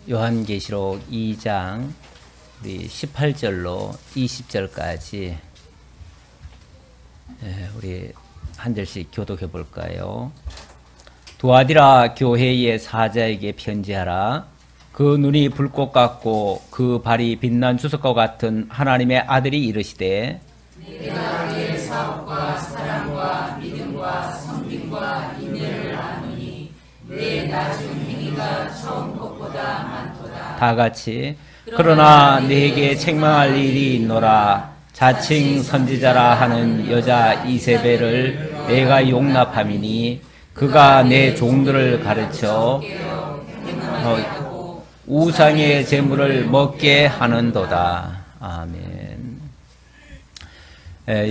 요한계시록 2장 우리 18절로 20절까지 우리 한 절씩 교독해 볼까요? 두아디라 교회의 사자에게 편지하라. 그 눈이 불꽃 같고 그 발이 빛난 주석과 같은 하나님의 아들이 이르시되, 내가 내 사업과 사랑과 믿음과 섬김과 인내를 아노니 내 낮은 행위가 처음 것보다 많도다. 다 같이. 그러나 내게 책망할 일이 있노라. 자칭 선지자라 하는 여자 이세벨을 내가 용납함이니 그가 내 종들을 가르쳐 우상의 제물을 먹게 하는도다. 아멘.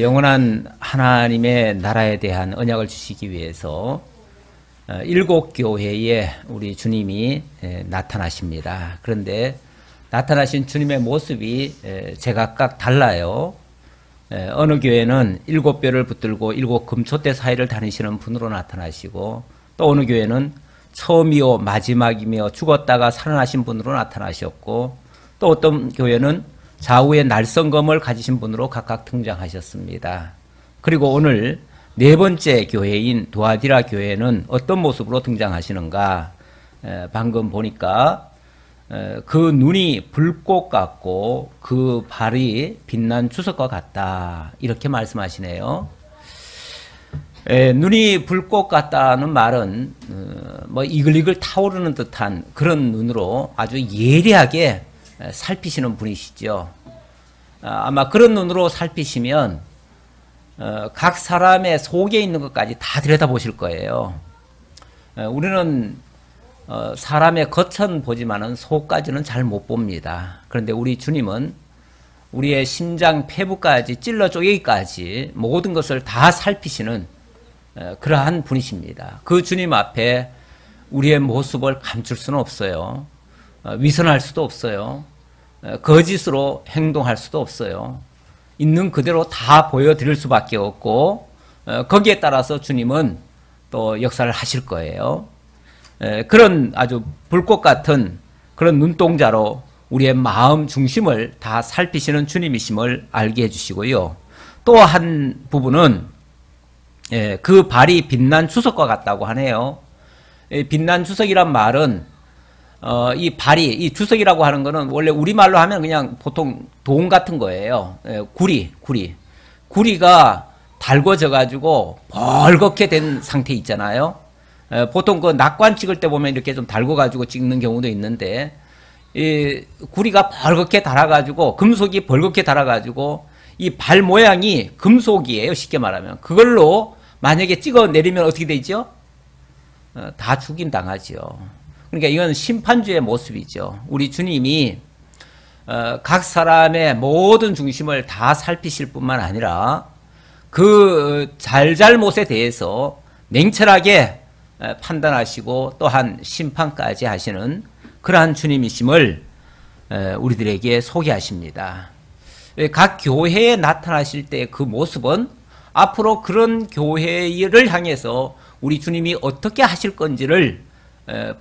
영원한 하나님의 나라에 대한 언약을 주시기 위해서 7 교회에 우리 주님이 나타나십니다. 그런데 나타나신 주님의 모습이 제각각 달라요. 어느 교회는 7뼈를 붙들고 7 금촛대 사이를 다니시는 분으로 나타나시고, 또 어느 교회는 처음이요 마지막이며 죽었다가 살아나신 분으로 나타나셨고, 또 어떤 교회는 좌우에 날성검을 가지신 분으로 각각 등장하셨습니다. 그리고 오늘 네 번째 교회인 두아디라 교회는 어떤 모습으로 등장하시는가? 방금 보니까 그 눈이 불꽃 같고 그 발이 빛난 주석과 같다, 이렇게 말씀하시네요. 눈이 불꽃 같다는 말은 뭐 이글이글 타오르는 듯한 그런 눈으로 아주 예리하게 살피시는 분이시죠. 아마 그런 눈으로 살피시면 각 사람의 속에 있는 것까지 다 들여다보실 거예요. 우리는 사람의 겉은 보지만은 속까지는 잘 못 봅니다. 그런데 우리 주님은 우리의 심장 폐부까지 찔러 쪼개기까지 모든 것을 다 살피시는 그러한 분이십니다. 그 주님 앞에 우리의 모습을 감출 수는 없어요. 위선할 수도 없어요. 거짓으로 행동할 수도 없어요. 있는 그대로 다 보여드릴 수밖에 없고, 거기에 따라서 주님은 또 역사를 하실 거예요. 그런 아주 불꽃 같은 그런 눈동자로 우리의 마음 중심을 다 살피시는 주님이심을 알게 해주시고요. 또 한 부분은 그 발이 빛난 주석과 같다고 하네요. 빛난 주석이란 말은 이 발이, 이 주석이라고 하는 거는 원래 우리말로 하면 그냥 보통 동 같은 거예요. 구리가 달궈져 가지고 벌겋게 된 상태 있잖아요. 보통 그 낙관 찍을 때 보면 이렇게 좀 달궈 가지고 찍는 경우도 있는데, 이 구리가 벌겋게 달아 가지고, 금속이 벌겋게 달아 가지고 이 발 모양이 금속이에요, 쉽게 말하면. 그걸로 만약에 찍어 내리면 어떻게 되죠? 다 죽임당하죠. 그러니까 이건 심판주의 모습이죠. 우리 주님이 각 사람의 모든 중심을 다 살피실 뿐만 아니라 그 잘잘못에 대해서 냉철하게 판단하시고 또한 심판까지 하시는 그러한 주님이심을 우리들에게 소개하십니다. 각 교회에 나타나실 때 그 모습은 앞으로 그런 교회를 향해서 우리 주님이 어떻게 하실 건지를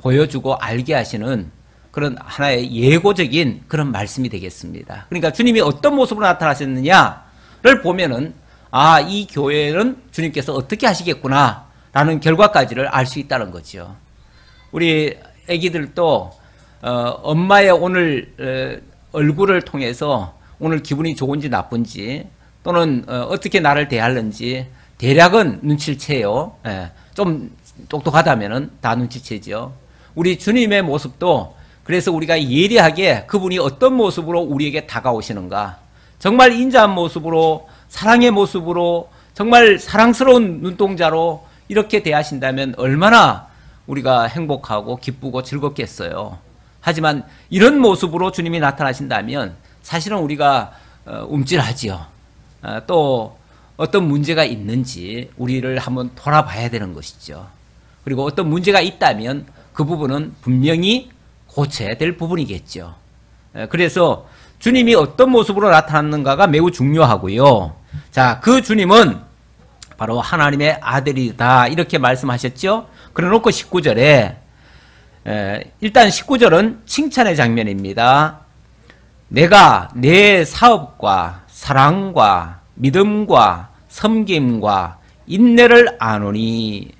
보여주고 알게 하시는 그런 하나의 예고적인 그런 말씀이 되겠습니다. 그러니까 주님이 어떤 모습으로 나타나셨느냐를 보면은, 아, 이 교회는 주님께서 어떻게 하시겠구나 라는 결과까지를 알 수 있다는 거죠. 우리 애기들도 엄마의 오늘 얼굴을 통해서 오늘 기분이 좋은지 나쁜지, 또는 어떻게 나를 대하는지 대략은 눈치를 채요. 좀 똑똑하다면은 다 눈치채죠. 우리 주님의 모습도 그래서 우리가 예리하게 그분이 어떤 모습으로 우리에게 다가오시는가, 정말 인자한 모습으로, 사랑의 모습으로, 정말 사랑스러운 눈동자로 이렇게 대하신다면 얼마나 우리가 행복하고 기쁘고 즐겁겠어요. 하지만 이런 모습으로 주님이 나타나신다면 사실은 우리가 움찔하지요. 또 어떤 문제가 있는지 우리를 한번 돌아봐야 되는 것이죠. 그리고 어떤 문제가 있다면 그 부분은 분명히 고쳐야 될 부분이겠죠. 그래서 주님이 어떤 모습으로 나타났는가가 매우 중요하고요. 자, 그 주님은 바로 하나님의 아들이다, 이렇게 말씀하셨죠. 그래 놓고 19절에 일단 19절은 칭찬의 장면입니다. 내가 내 사업과 사랑과 믿음과 섬김과 인내를 아노니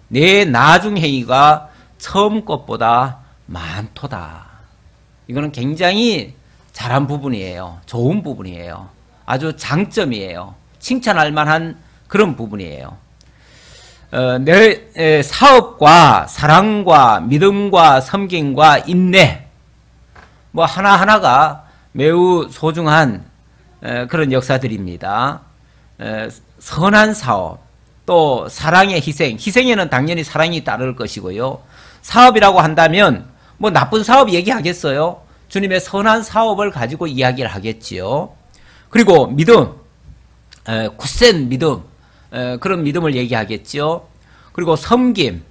내 나중 행위가 처음 것보다 많도다. 이거는 굉장히 잘한 부분이에요. 좋은 부분이에요. 아주 장점이에요. 칭찬할 만한 그런 부분이에요. 내 사업과 사랑과 믿음과 섬김과 인내, 뭐 하나하나가 매우 소중한 그런 역사들입니다. 선한 사업, 또 사랑의 희생, 희생에는 당연히 사랑이 따를 것이고요. 사업이라고 한다면 뭐 나쁜 사업 얘기하겠어요? 주님의 선한 사업을 가지고 이야기를 하겠지요. 그리고 믿음, 굳센 믿음, 그런 믿음을 얘기하겠죠. 그리고 섬김,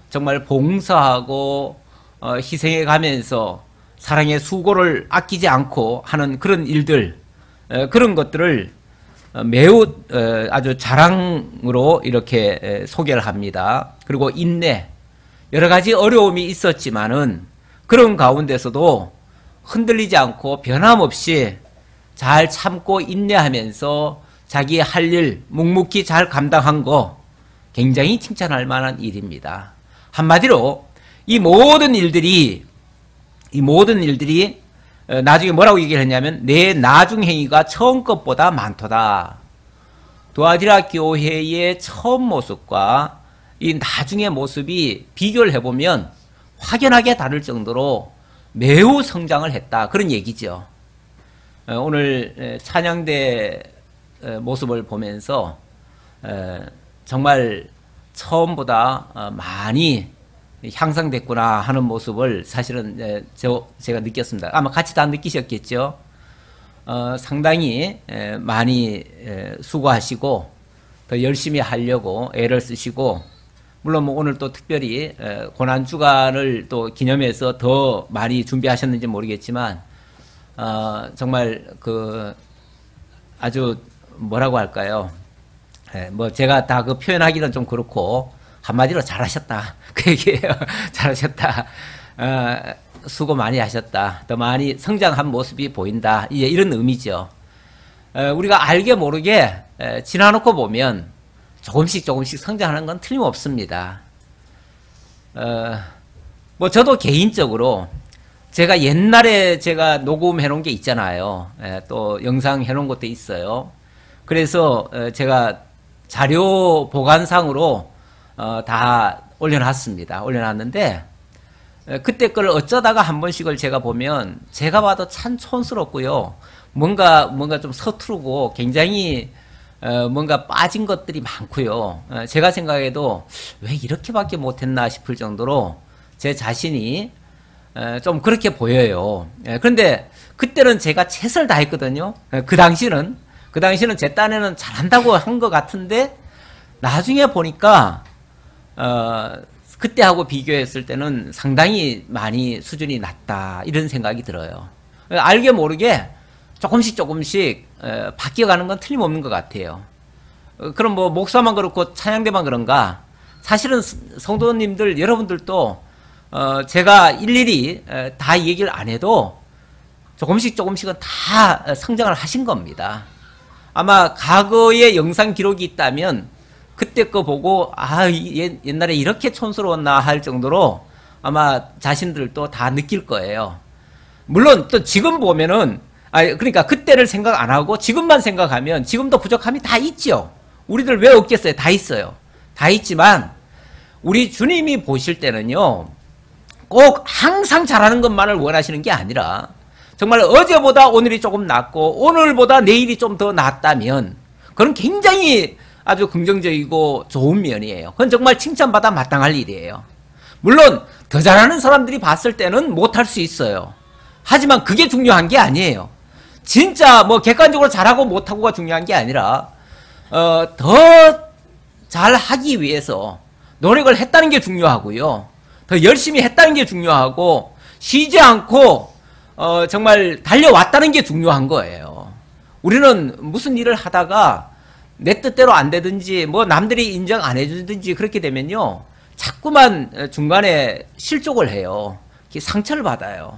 정말 봉사하고 희생해 가면서 사랑의 수고를 아끼지 않고 하는 그런 일들, 그런 것들을 매우 아주 자랑으로 이렇게 소개를 합니다. 그리고 인내, 여러 가지 어려움이 있었지만은 그런 가운데서도 흔들리지 않고 변함없이 잘 참고 인내하면서 자기 할 일 묵묵히 잘 감당한 거 굉장히 칭찬할 만한 일입니다. 한마디로 이 모든 일들이 나중에 뭐라고 얘기를 했냐면 내 나중 행위가 처음 것보다 많도다. 두아디라 교회의 처음 모습과 이 나중의 모습이 비교를 해보면 확연하게 다를 정도로 매우 성장을 했다. 그런 얘기죠. 오늘 찬양대 모습을 보면서 정말 처음보다 많이 향상됐구나 하는 모습을 사실은 제가 느꼈습니다. 아마 같이 다 느끼셨겠죠. 상당히 많이 수고하시고 더 열심히 하려고 애를 쓰시고, 물론 뭐 오늘 또 특별히 고난주간을 또 기념해서 더 많이 준비하셨는지 모르겠지만 정말 그 아주 뭐라고 할까요? 뭐 제가 다 그 표현하기는 좀 그렇고 한마디로 잘하셨다 그 얘기예요. 잘하셨다. 수고 많이 하셨다. 더 많이 성장한 모습이 보인다. 이런 의미죠. 우리가 알게 모르게 지나놓고 보면 조금씩 성장하는 건 틀림없습니다. 뭐 저도 개인적으로 제가 옛날에 제가 녹음해 놓은 게 있잖아요. 또 영상 해 놓은 것도 있어요. 그래서 제가 자료 보관상으로 다 올려놨습니다. 올려놨는데 그때 걸 어쩌다가 한 번씩을 제가 보면 제가 봐도 참 촌스럽고요. 뭔가 좀 서투르고 굉장히 뭔가 빠진 것들이 많고요. 제가 생각해도 왜 이렇게밖에 못했나 싶을 정도로 제 자신이 좀 그렇게 보여요. 그런데 그때는 제가 최선을 다했거든요. 그 당시는 제 딴에는 잘한다고 한 것 같은데 나중에 보니까 그때하고 비교했을 때는 상당히 많이 수준이 낮다 이런 생각이 들어요. 알게 모르게 조금씩 바뀌어가는 건 틀림없는 것 같아요. 그럼 뭐 목사만 그렇고 찬양대만 그런가? 사실은 성도님들 여러분들도 제가 일일이 다 얘기를 안 해도 조금씩은 다 성장을 하신 겁니다. 아마 과거의 영상 기록이 있다면 그때 거 보고 옛날에 이렇게 촌스러웠나 할 정도로 아마 자신들도 다 느낄 거예요. 물론 또 지금 보면은 그러니까 그때를 생각 안 하고 지금만 생각하면 지금도 부족함이 다 있죠. 우리들 왜 없겠어요? 다 있어요. 다 있지만 우리 주님이 보실 때는요, 꼭 항상 잘하는 것만을 원하시는 게 아니라 정말 어제보다 오늘이 조금 낫고 오늘보다 내일이 좀 더 낫다면 그건 굉장히 아주 긍정적이고 좋은 면이에요. 그건 정말 칭찬받아 마땅할 일이에요. 물론 더 잘하는 사람들이 봤을 때는 못할 수 있어요. 하지만 그게 중요한 게 아니에요. 진짜 뭐 객관적으로 잘하고 못하고가 중요한 게 아니라 더 잘하기 위해서 노력을 했다는 게 중요하고요. 더 열심히 했다는 게 중요하고 쉬지 않고 정말 달려왔다는 게 중요한 거예요. 우리는 무슨 일을 하다가 내 뜻대로 안 되든지 뭐 남들이 인정 안 해주든지 그렇게 되면요, 자꾸만 중간에 실족을 해요. 상처를 받아요.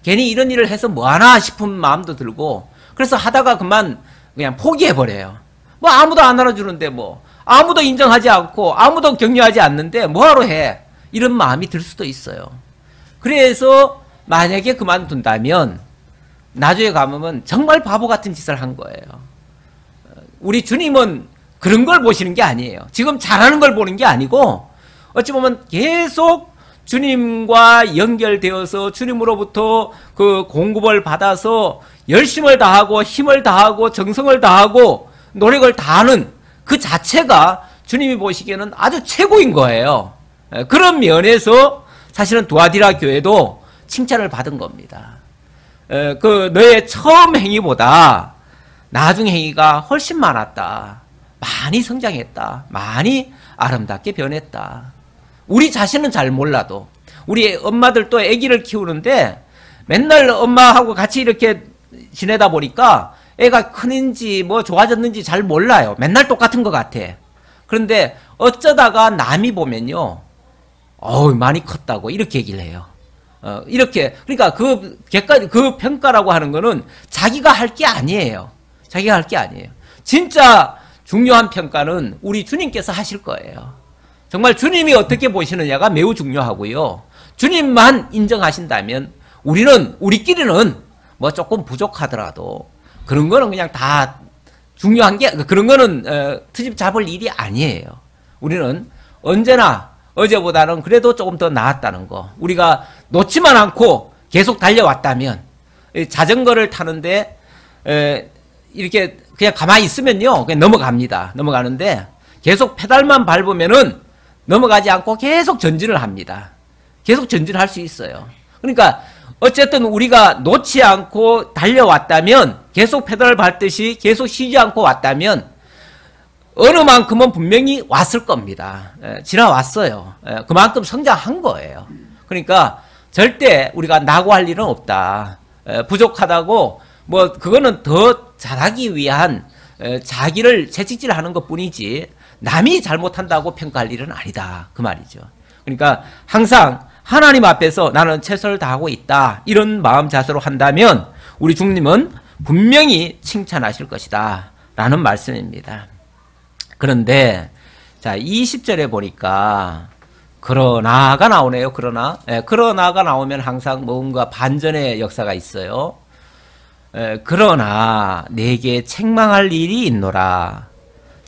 괜히 이런 일을 해서 뭐하나 싶은 마음도 들고, 그래서 하다가 그냥 포기해버려요. 뭐 아무도 안 알아주는데 뭐 아무도 인정하지 않고 아무도 격려하지 않는데 뭐하러 해, 이런 마음이 들 수도 있어요. 그래서 만약에 그만둔다면 나중에 가면 정말 바보 같은 짓을 한 거예요. 우리 주님은 그런 걸 보시는 게 아니에요. 지금 잘하는 걸 보는 게 아니고, 어찌 보면 계속 주님과 연결되어서 주님으로부터 그 공급을 받아서 열심을 다하고 힘을 다하고 정성을 다하고 노력을 다하는 그 자체가 주님이 보시기에는 아주 최고인 거예요. 그런 면에서 사실은 두아디라 교회도 칭찬을 받은 겁니다. 그 너의 처음 행위보다 나중 행위가 훨씬 많았다. 많이 성장했다. 많이 아름답게 변했다. 우리 자신은 잘 몰라도, 우리 엄마들도 아기를 키우는데 맨날 엄마하고 같이 이렇게 지내다 보니까 애가 크는지 뭐 좋아졌는지 잘 몰라요. 맨날 똑같은 것 같아. 그런데 어쩌다가 남이 보면요, 많이 컸다고 이렇게 얘기를 해요. 이렇게, 그러니까 그 평가라고 하는 거는 자기가 할 게 아니에요. 자기가 할 게 아니에요. 진짜 중요한 평가는 우리 주님께서 하실 거예요. 정말 주님이 어떻게 보시느냐가 매우 중요하고요. 주님만 인정하신다면 우리끼리는 뭐 조금 부족하더라도 그런 거는 그냥 다 중요한 게, 그런 거는 트집 잡을 일이 아니에요. 우리는 언제나 어제보다는 그래도 조금 더 나았다는 거, 우리가 놓지만 않고 계속 달려왔다면, 자전거를 타는데 이렇게 그냥 가만히 있으면요 그냥 넘어가는데 계속 페달만 밟으면은 넘어가지 않고 계속 전진을 합니다. 계속 전진할 수 있어요. 그러니까 어쨌든 우리가 놓지 않고 달려왔다면, 계속 페달을 밟듯이 계속 쉬지 않고 왔다면 어느 만큼은 분명히 왔을 겁니다. 지나왔어요. 그만큼 성장한 거예요. 그러니까 절대 우리가 낙오할 일은 없다. 부족하다고 뭐 그거는 더 잘하기 위한 자기를 채찍질하는 것뿐이지 남이 잘못한다고 평가할 일은 아니다, 그 말이죠. 그러니까 항상 하나님 앞에서 나는 최선을 다하고 있다, 이런 마음 자세로 한다면 우리 주님은 분명히 칭찬하실 것이다 라는 말씀입니다. 그런데 자 20절에 보니까 그러나가 나오네요. 그러나가 나오면 항상 뭔가 반전의 역사가 있어요. 그러나 내게 책망할 일이 있노라.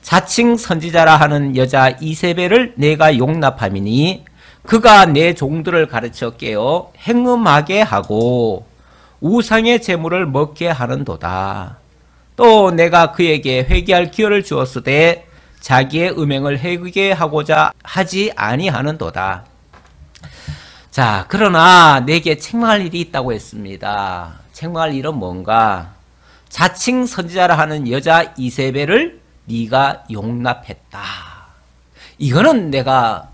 자칭 선지자라 하는 여자 이세벨을 내가 용납함이니 그가 내 종들을 가르쳐 깨어 행음하게 하고 우상의 제물을 먹게 하는도다. 또 내가 그에게 회개할 기회를 주었으되 자기의 음행을 회개하고자 하지 아니하는도다. 자, 그러나 내게 책망할 일이 있다고 했습니다. 책망할 일은 뭔가? 자칭 선지자라 하는 여자 이세벨을 네가 용납했다. 이거는 내가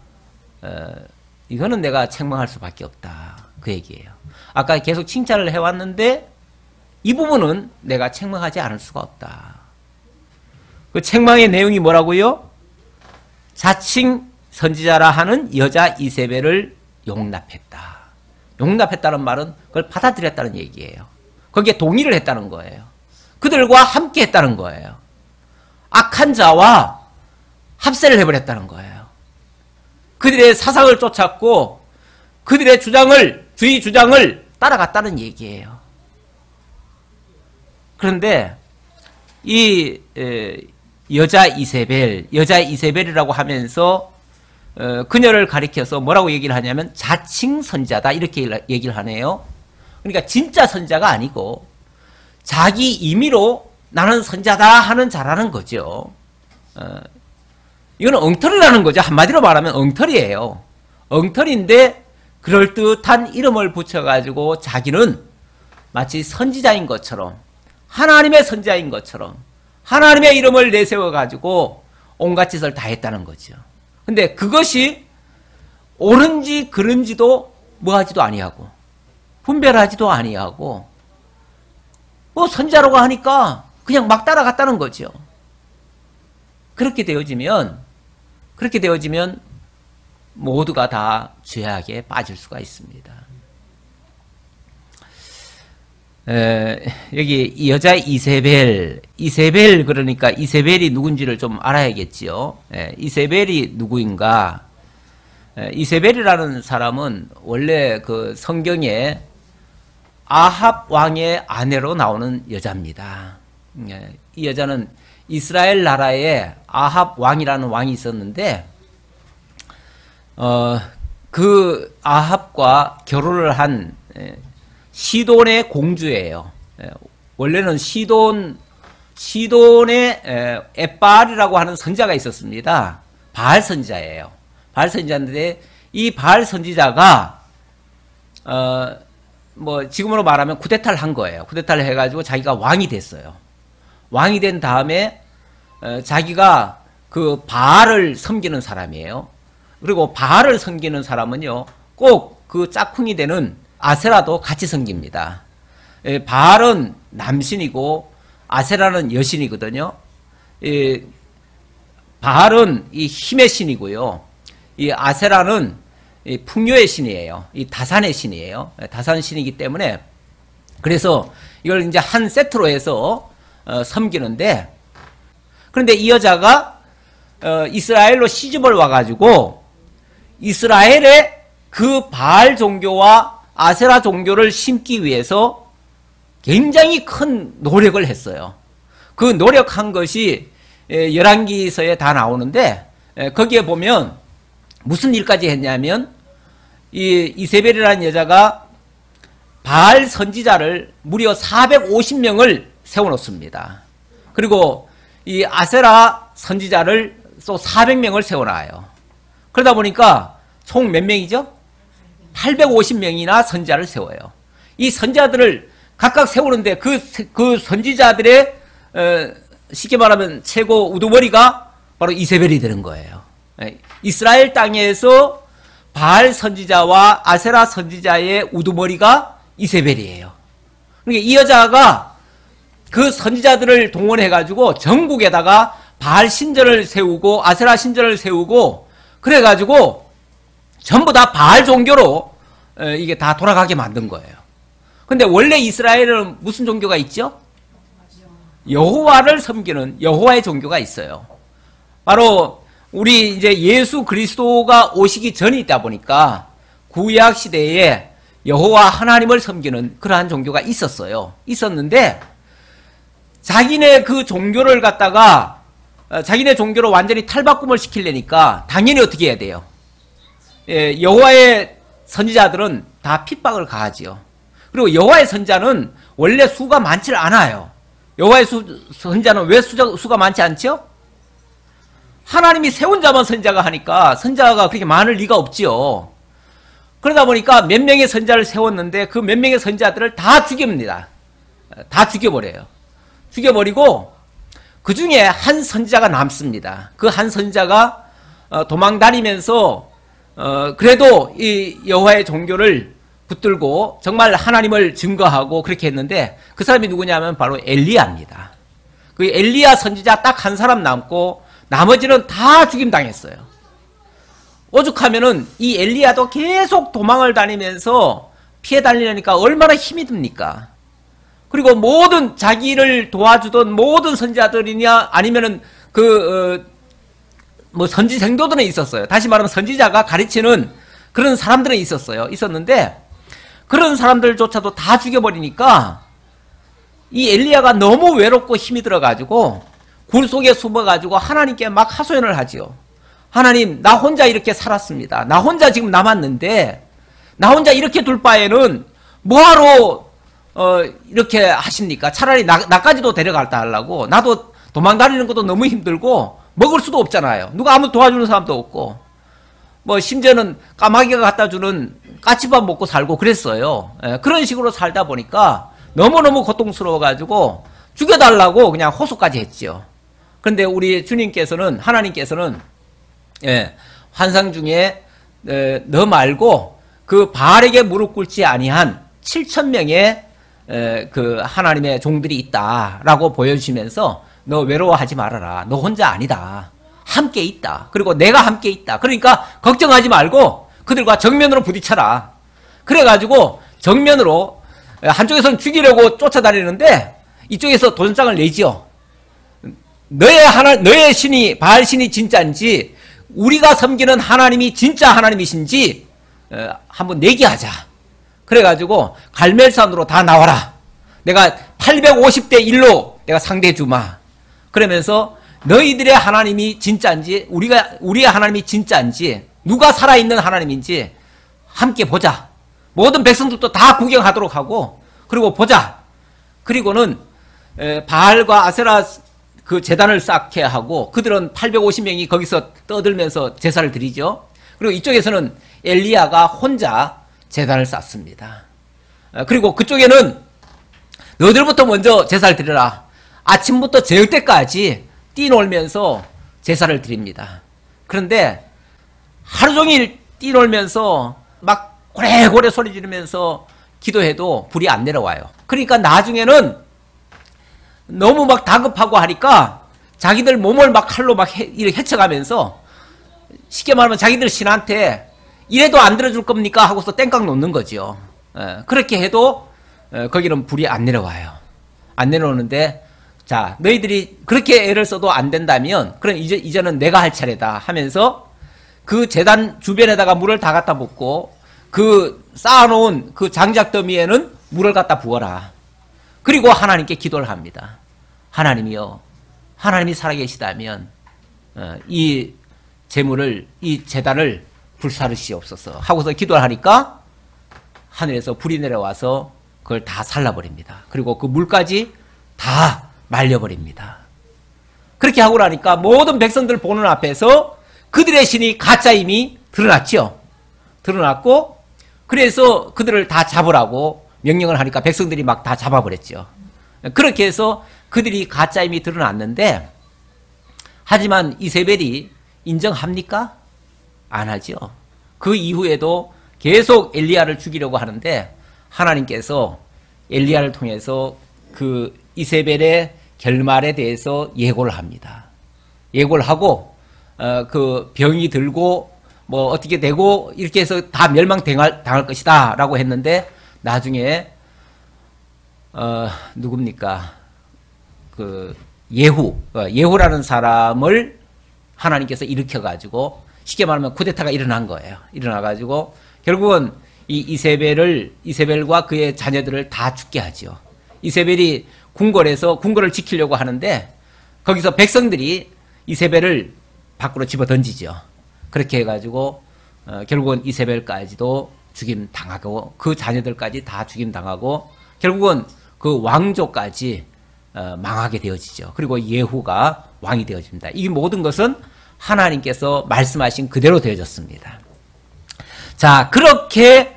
책망할 수밖에 없다, 그 얘기예요. 아까 계속 칭찬을 해왔는데 이 부분은 내가 책망하지 않을 수가 없다. 그 책망의 내용이 뭐라고요? 자칭 선지자라 하는 여자 이세벨을 용납했다. 용납했다는 말은 그걸 받아들였다는 얘기예요. 거기에 동의를 했다는 거예요. 그들과 함께 했다는 거예요. 악한 자와 합세를 해버렸다는 거예요. 그들의 사상을 쫓았고 그들의 주의 주장을 따라갔다는 얘기예요. 그런데 이 여자 이세벨이라고 하면서 그녀를 가리켜서 뭐라고 얘기를 하냐면 자칭 선지자다, 이렇게 얘기를 하네요. 그러니까 진짜 선지자가 아니고 자기 임의로 나는 선지자다 하는 자라는 거죠. 이거는 엉터리라는 거죠. 한마디로 말하면 엉터리예요. 엉터리인데 그럴듯한 이름을 붙여가지고 자기는 마치 선지자인 것처럼, 하나님의 선지자인 것처럼 하나님의 이름을 내세워가지고 온갖 짓을 다 했다는 거죠. 근데 그것이 옳은지 그른지도 뭐하지도 아니하고 분별하지도 아니하고 뭐 선지자라고 하니까 그냥 막 따라갔다는 거죠. 그렇게 되어지면 모두가 다 죄악에 빠질 수가 있습니다. 여기 이 여자 이세벨 그러니까 이세벨이 누군지를 좀 알아야겠지요. 이세벨이 누구인가? 이세벨이라는 사람은 원래 그 성경에 아합 왕의 아내로 나오는 여자입니다. 이 여자는 이스라엘 나라에 아합 왕이라는 왕이 있었는데 그 아합과 결혼을 한 시돈의 공주예요. 원래는 시돈의 에발이라고 하는 선지자가 있었습니다. 바알 선지자예요. 바알 선지자인데 이 바알 선지자가 뭐 지금으로 말하면 쿠데타를 한 거예요. 쿠데타를 해가지고 자기가 왕이 됐어요. 왕이 된 다음에 자기가 그 바알을 섬기는 사람이에요. 그리고 바알을 섬기는 사람은요, 꼭 그 짝꿍이 되는 아세라도 같이 섬깁니다. 바알은 남신이고 아세라는 여신이거든요. 바알은 이 힘의 신이고요. 이 아세라는 이 풍요의 신이에요. 이 다산의 신이에요. 다산 신이기 때문에 그래서 이걸 이제 한 세트로 해서 섬기는데, 그런데 이 여자가 이스라엘로 시집을 와가지고 이스라엘의 그 바알 종교와 아세라 종교를 심기 위해서 굉장히 큰 노력을 했어요. 그 노력한 것이 열왕기서에 다 나오는데, 거기에 보면 무슨 일까지 했냐면 이 이세벨이라는 여자가 바알 선지자를 무려 450명을 세워놓습니다. 그리고 이 아세라 선지자를 또 400명을 세워놔요. 그러다 보니까 총 몇 명이죠? 850명이나 선지자를 세워요. 이 선지자들을 각각 세우는데 그 선지자들의 쉽게 말하면 최고 우두머리가 바로 이세벨이 되는 거예요. 이스라엘 땅에서 바알 선지자와 아세라 선지자의 우두머리가 이세벨이에요. 그러니까 이 여자가 그 선지자들을 동원해가지고 전국에다가 바알 신전을 세우고 아세라 신전을 세우고 그래가지고 전부 다 바알 종교로 이게 다 돌아가게 만든 거예요. 근데 원래 이스라엘은 무슨 종교가 있죠? 여호와를 섬기는 여호와의 종교가 있어요. 바로 우리 이제 예수 그리스도가 오시기 전이다 보니까 구약 시대에 여호와 하나님을 섬기는 그러한 종교가 있었어요. 있었는데 자기네 그 종교를 갖다가 자기네 종교로 완전히 탈바꿈을 시키려니까 당연히 어떻게 해야 돼요? 여호와의 선지자들은 다 핍박을 가하지요. 그리고 여호와의 선지자는 원래 수가 많지 않아요. 여호와의 선지자는 왜 수가 많지 않죠? 하나님이 세운 자만 선지자가 하니까 선지자가 그렇게 많을 리가 없지요. 그러다 보니까 몇 명의 선지자를 세웠는데 그 몇 명의 선지자들을 다 죽입니다. 다 죽여버려요. 죽여버리고 그 중에 한 선지자가 남습니다. 그 한 선지자가 도망다니면서 그래도 이 여호와의 종교를 붙들고 정말 하나님을 증거하고 그렇게 했는데 그 사람이 누구냐면 바로 엘리야입니다. 그 엘리야 선지자 딱 한 사람 남고 나머지는 다 죽임당했어요. 오죽하면은 이 엘리야도 계속 도망을 다니면서 피해 다니려니까 얼마나 힘이 듭니까? 그리고 모든 자기를 도와주던 모든 선지자들이냐 아니면은 뭐 선지 생도들은 있었어요. 다시 말하면 선지자가 가르치는 그런 사람들은 있었는데 그런 사람들조차도 다 죽여버리니까 이 엘리야가 너무 외롭고 힘이 들어가지고 굴 속에 숨어가지고 하나님께 막 하소연을 하지요. 하나님, 나 혼자 이렇게 살았습니다. 나 혼자 지금 남았는데 나 혼자 이렇게 둘 바에는 뭐하러 이렇게 하십니까? 차라리 나까지도 데려갈다 하려고. 나도 도망다니는 것도 너무 힘들고 먹을 수도 없잖아요. 누가 아무 도와주는 사람도 없고 뭐 심지어는 까마귀가 갖다 주는 까치밥 먹고 살고 그랬어요. 그런 식으로 살다 보니까 너무너무 고통스러워가지고 죽여달라고 그냥 호소까지 했지요. 그런데 우리 주님께서는 하나님께서는 환상 중에 너 말고 그 바알에게 무릎 꿇지 아니한 7,000명의 그 하나님의 종들이 있다라고 보여주시면서 너 외로워하지 말아라. 너 혼자 아니다. 함께 있다. 그리고 내가 함께 있다. 그러니까 걱정하지 말고 그들과 정면으로 부딪혀라. 그래가지고 정면으로 한쪽에서는 죽이려고 쫓아다니는데 이쪽에서 도전장을 내지요. 너의 신이 바알 신이 진짜인지 우리가 섬기는 하나님이 진짜 하나님이신지 한번 내기하자. 그래가지고 갈멜산으로 다 나와라. 내가 850대 1로 내가 상대해 주마. 그러면서 너희들의 하나님이 진짜인지 우리의 하나님이 진짜인지 누가 살아있는 하나님인지 함께 보자. 모든 백성들도 다 구경하도록 하고 그리고 보자. 그리고는 바알과 아세라 그 제단을 쌓게 하고 그들은 850명이 거기서 떠들면서 제사를 드리죠. 그리고 이쪽에서는 엘리야가 혼자 제단을 쌓습니다. 그리고 그쪽에는 너희들부터 먼저 제사를 드려라. 아침부터 저녁 때까지 뛰놀면서 제사를 드립니다. 그런데 하루 종일 뛰놀면서 막 고래고래 소리 지르면서 기도해도 불이 안 내려와요. 그러니까 나중에는 너무 막 다급하고 하니까 자기들 몸을 막 칼로 막 이렇게 헤쳐가면서 쉽게 말하면 자기들 신한테 이래도 안 들어줄 겁니까? 하고서 땡깡 놓는 거죠. 그렇게 해도 거기는 불이 안 내려와요. 안 내려오는데 자 너희들이 그렇게 애를 써도 안 된다면 그럼 이제는 내가 할 차례다 하면서 그 제단 주변에다가 물을 다 갖다 붓고 그 쌓아놓은 그 장작더미에는 물을 갖다 부어라. 그리고 하나님께 기도를 합니다. 하나님이요, 하나님이 살아계시다면 이 제물을 이 제단을 불사르시옵소서 하고서 기도를 하니까 하늘에서 불이 내려와서 그걸 다 살라버립니다. 그리고 그 물까지 다 말려버립니다. 그렇게 하고 나니까 모든 백성들 보는 앞에서 그들의 신이 가짜임이 드러났죠. 드러났고 그래서 그들을 다 잡으라고 명령을 하니까 백성들이 막 다 잡아버렸죠. 그렇게 해서 그들이 가짜임이 드러났는데 하지만 이세벨이 인정합니까? 안 하죠. 그 이후에도 계속 엘리야를 죽이려고 하는데 하나님께서 엘리야를 통해서 그 이세벨의 결말에 대해서 예고를 합니다. 예고를 하고 그 병이 들고 뭐 어떻게 되고 이렇게 해서 다 멸망당할 것이다 라고 했는데 나중에 누굽니까? 그 예후라는 사람을 하나님께서 일으켜가지고 쉽게 말하면 쿠데타가 일어난 거예요. 일어나가지고 결국은 이 이세벨과 그의 자녀들을 다 죽게 하죠. 이세벨이 궁궐을 지키려고 하는데 거기서 백성들이 이세벨을 밖으로 집어 던지죠. 그렇게 해가지고 결국은 이세벨까지도 죽임 당하고 그 자녀들까지 다 죽임 당하고 결국은 그 왕조까지 망하게 되어지죠. 그리고 예후가 왕이 되어집니다. 이 모든 것은 하나님께서 말씀하신 그대로 되어졌습니다. 자, 그렇게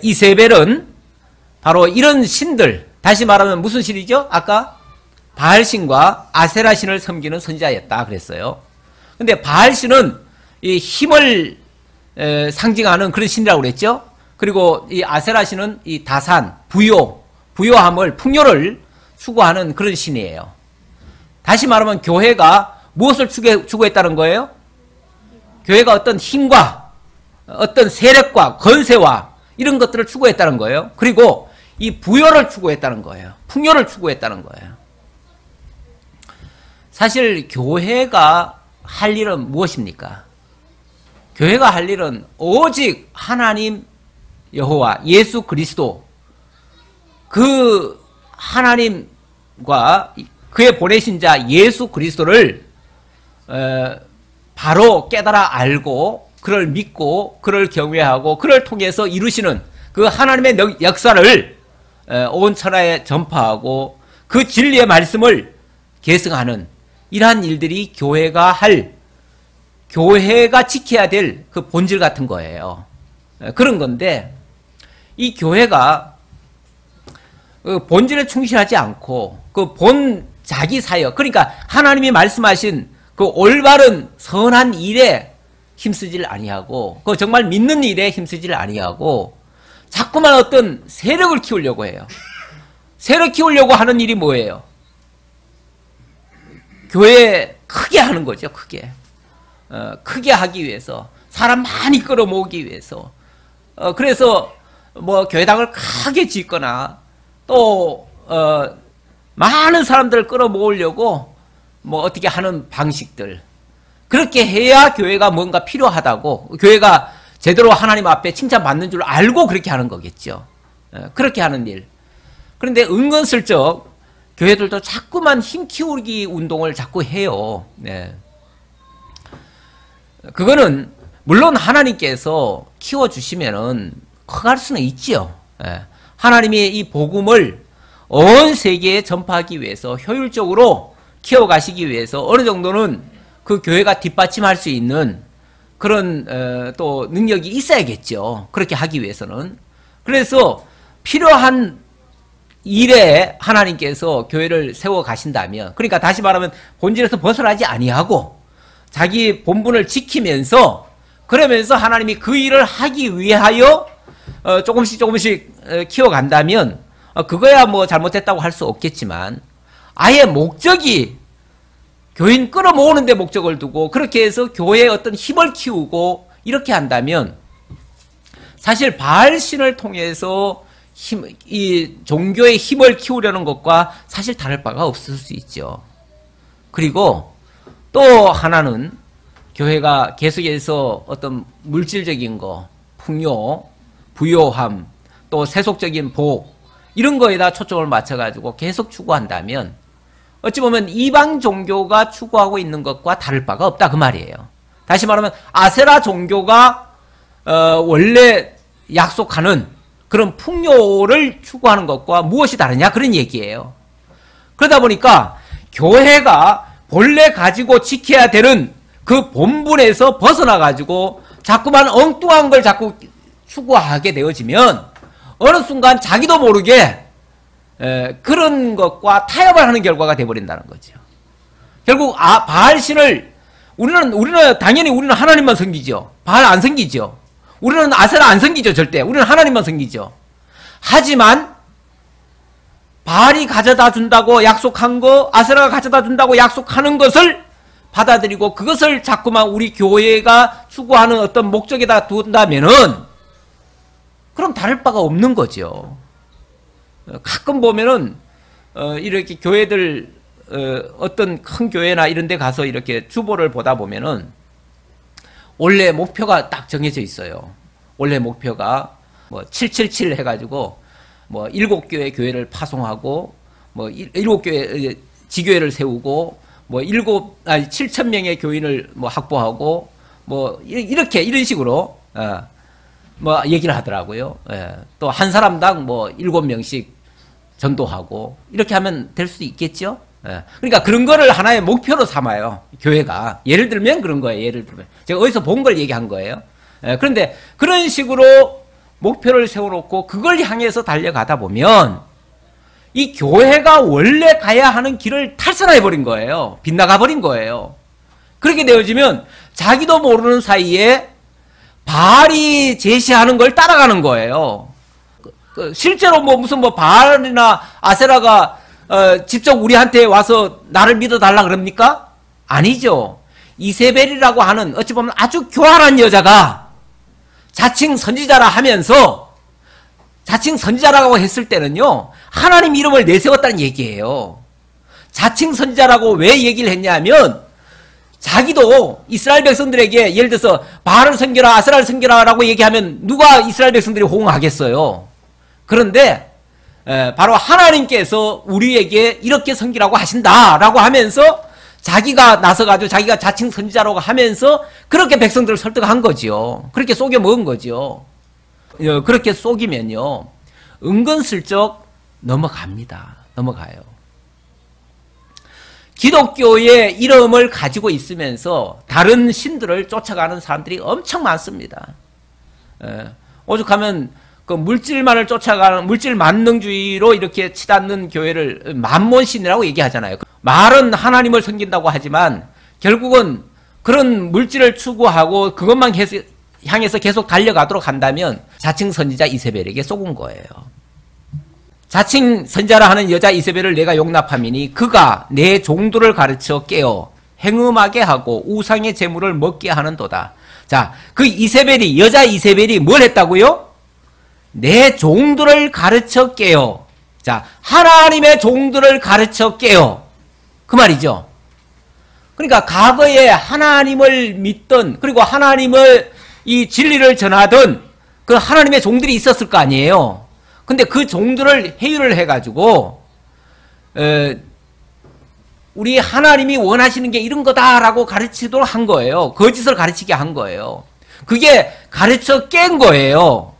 이세벨은 바로 이런 신들, 다시 말하면 무슨 신이죠? 아까 바알신과 아세라신을 섬기는 선지자였다 그랬어요. 근데 바알신은 이 힘을 상징하는 그런 신이라고 그랬죠. 그리고 이 아세라신은 이 다산, 부요함을, 풍요를 추구하는 그런 신이에요. 다시 말하면 교회가 무엇을 추구했다는 거예요? 교회가 어떤 힘과 어떤 세력과 건세와 이런 것들을 추구했다는 거예요. 그리고 이 부요를 추구했다는 거예요. 풍요를 추구했다는 거예요. 사실 교회가 할 일은 무엇입니까? 교회가 할 일은 오직 하나님 여호와 예수 그리스도 그 하나님과 그의 보내신 자 예수 그리스도를 바로 깨달아 알고 그를 믿고 그를 경외하고 그를 통해서 이루시는 그 하나님의 역사를 온 천하에 전파하고 그 진리의 말씀을 계승하는 이러한 일들이 교회가 지켜야 될 그 본질 같은 거예요. 그런 건데 이 교회가 그 본질에 충실하지 않고 그 자기 사역, 그러니까 하나님이 말씀하신 그 올바른 선한 일에 힘쓰질 아니하고 그 정말 믿는 일에 힘쓰질 아니하고 자꾸만 어떤 세력을 키우려고 해요. 세력 키우려고 하는 일이 뭐예요? 교회 크게 하는 거죠. 크게. 크게 하기 위해서, 사람 많이 끌어모으기 위해서, 그래서 뭐 교회당을 크게 짓거나 또 많은 사람들을 끌어모으려고 뭐 어떻게 하는 방식들, 그렇게 해야 교회가 뭔가 필요하다고, 교회가 제대로 하나님 앞에 칭찬받는 줄 알고 그렇게 하는 거겠죠. 그렇게 하는 일. 그런데 은근슬쩍 교회들도 자꾸만 힘 키우기 운동을 자꾸 해요. 네. 그거는 물론 하나님께서 키워주시면은 커갈 수는 있지요. 예. 하나님의 이 복음을 온 세계에 전파하기 위해서 효율적으로 키워가시기 위해서 어느 정도는 그 교회가 뒷받침할 수 있는 그런 또 능력이 있어야겠죠. 그렇게 하기 위해서는. 그래서 필요한 일에 하나님께서 교회를 세워 가신다면, 그러니까 다시 말하면 본질에서 벗어나지 아니하고 자기 본분을 지키면서, 그러면서 하나님이 그 일을 하기 위하여 조금씩 키워간다면 그거야 뭐 잘못했다고 할 수 없겠지만, 아예 목적이 교인 끌어모으는 데 목적을 두고 그렇게 해서 교회의 어떤 힘을 키우고 이렇게 한다면 사실 바알신을 통해서 이 종교의 힘을 키우려는 것과 사실 다를 바가 없을 수 있죠. 그리고 또 하나는 교회가 계속해서 어떤 물질적인 거, 풍요, 부요함, 또 세속적인 복, 이런 거에다 초점을 맞춰가지고 계속 추구한다면 어찌 보면 이방 종교가 추구하고 있는 것과 다를 바가 없다 그 말이에요. 다시 말하면 아세라 종교가 원래 약속하는 그런 풍요를 추구하는 것과 무엇이 다르냐 그런 얘기예요. 그러다 보니까 교회가 본래 가지고 지켜야 되는 그 본분에서 벗어나가지고 자꾸만 엉뚱한 걸 자꾸 추구하게 되어지면 어느 순간 자기도 모르게 그런 것과 타협을 하는 결과가 되어버린다는 거죠. 결국 바알신을 우리는 당연히 우리는 하나님만 섬기죠. 바알 안 섬기죠. 우리는 아세라 안 섬기죠. 절대. 우리는 하나님만 섬기죠. 하지만 바알이 가져다 준다고 약속한 거, 아세라가 가져다 준다고 약속하는 것을 받아들이고 그것을 자꾸만 우리 교회가 추구하는 어떤 목적에다 둔다면은 그럼 다를 바가 없는 거죠. 가끔 보면은 이렇게 교회들 어떤 큰 교회나 이런 데 가서 이렇게 주보를 보다 보면은 원래 목표가 딱 정해져 있어요. 원래 목표가 뭐 777 해가지고 뭐 7교회 교회를 파송하고 뭐 7교회 지교회를 세우고 뭐 7,000명의 교인을 뭐 확보하고 뭐 이렇게 이런 식으로 뭐 얘기를 하더라고요. 또 한 사람당 뭐 7명씩 전도하고 이렇게 하면 될 수도 있겠죠. 그러니까 그런 거를 하나의 목표로 삼아요. 교회가. 예를 들면 그런 거예요. 예를 들면. 제가 어디서 본 걸 얘기한 거예요. 그런데 그런 식으로 목표를 세워놓고 그걸 향해서 달려가다 보면 이 교회가 원래 가야 하는 길을 탈선해버린 거예요. 빗나가버린 거예요. 그렇게 되어지면 자기도 모르는 사이에 바알이 제시하는 걸 따라가는 거예요. 실제로 뭐 무슨 뭐 바알이나 아세라가 직접 우리한테 와서 나를 믿어달라 그럽니까? 아니죠. 이세벨이라고 하는 어찌 보면 아주 교활한 여자가 자칭 선지자라 하면서, 자칭 선지자라고 했을 때는요 하나님 이름을 내세웠다는 얘기예요. 자칭 선지자라고 왜 얘기를 했냐면 자기도 이스라엘 백성들에게 예를 들어서 바알을 섬겨라 아세라를 섬겨라 라고 얘기하면 누가 이스라엘 백성들이 호응하겠어요. 그런데 바로 하나님께서 우리에게 이렇게 섬기라고 하신다라고 하면서 자기가 나서가지고 자기가 자칭 선지자라고 하면서 그렇게 백성들을 설득한 거지요. 그렇게 속여 먹은 거지요. 그렇게 속이면요 은근슬쩍 넘어갑니다. 넘어가요. 기독교의 이름을 가지고 있으면서 다른 신들을 쫓아가는 사람들이 엄청 많습니다. 오죽하면 그 물질만을 쫓아가는 물질 만능주의로 이렇게 치닫는 교회를 만몬신이라고 얘기하잖아요. 말은 하나님을 섬긴다고 하지만 결국은 그런 물질을 추구하고 그것만 향해서 계속 달려가도록 한다면 자칭 선지자 이세벨에게 속은 거예요. 자칭 선지자라 하는 여자 이세벨을 내가 용납함이니 그가 내 종들을 가르쳐 깨어 행음하게 하고 우상의 재물을 먹게 하는도다. 자, 그 이세벨이, 여자 이세벨이 뭘 했다고요? 내 종들을 가르쳐 깨요. 자, 하나님의 종들을 가르쳐 깨요. 그 말이죠. 그러니까 과거에 하나님을 믿던, 그리고 하나님을 이 진리를 전하던 그 하나님의 종들이 있었을 거 아니에요. 근데 그 종들을 회유를 해가지고 우리 하나님이 원하시는 게 이런 거다라고 가르치도록 한 거예요. 거짓을 가르치게 한 거예요. 그게 가르쳐 깬 거예요.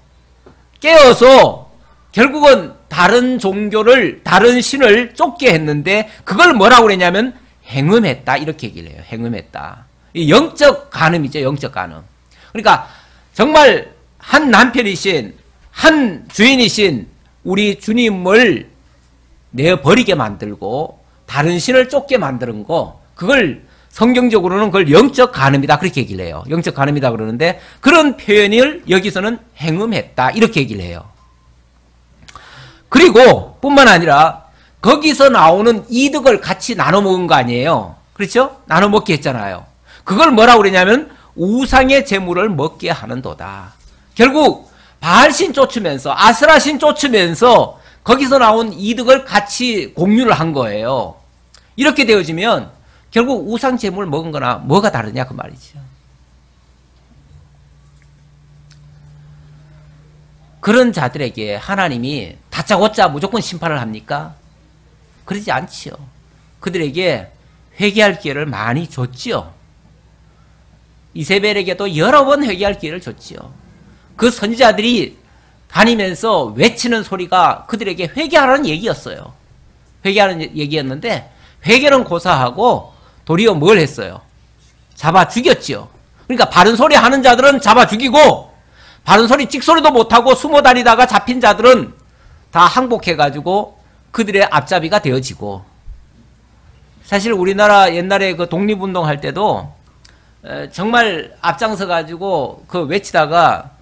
깨어서 결국은 다른 종교를, 다른 신을 쫓게 했는데 그걸 뭐라고 그랬냐면 행음했다, 이렇게 얘기를 해요. 행음했다. 이 영적 간음이죠. 영적 간음. 그러니까 정말 한 남편이신, 한 주인이신 우리 주님을 내버리게 만들고 다른 신을 쫓게 만드는 거, 그걸 성경적으로는 그걸 영적 간음이다, 그렇게 얘기를 해요. 영적 간음이다 그러는데 그런 표현을 여기서는 행음했다, 이렇게 얘기를 해요. 그리고 뿐만 아니라 거기서 나오는 이득을 같이 나눠 먹은 거 아니에요. 그렇죠? 나눠 먹게 했잖아요. 그걸 뭐라고 그러냐면 우상의 재물을 먹게 하는도다. 결국 바알신 쫓으면서, 아스라신 쫓으면서 거기서 나온 이득을 같이 공유를 한 거예요. 이렇게 되어지면 결국 우상 재물을 먹은 거나 뭐가 다르냐, 그 말이죠. 그런 자들에게 하나님이 다짜고짜 무조건 심판을 합니까? 그러지 않지요. 그들에게 회개할 기회를 많이 줬지요. 이세벨에게도 여러 번 회개할 기회를 줬지요. 그 선지자들이 다니면서 외치는 소리가 그들에게 회개하라는 얘기였어요. 회개하는 얘기였는데 회개는 고사하고 도리어 뭘 했어요? 잡아 죽였지요. 그러니까 바른 소리 하는 자들은 잡아 죽이고 바른 소리 찍소리도 못하고 숨어 다니다가 잡힌 자들은 다 항복해가지고 그들의 앞잡이가 되어지고, 사실 우리나라 옛날에 그 독립운동 할 때도 정말 앞장서가지고 그 외치다가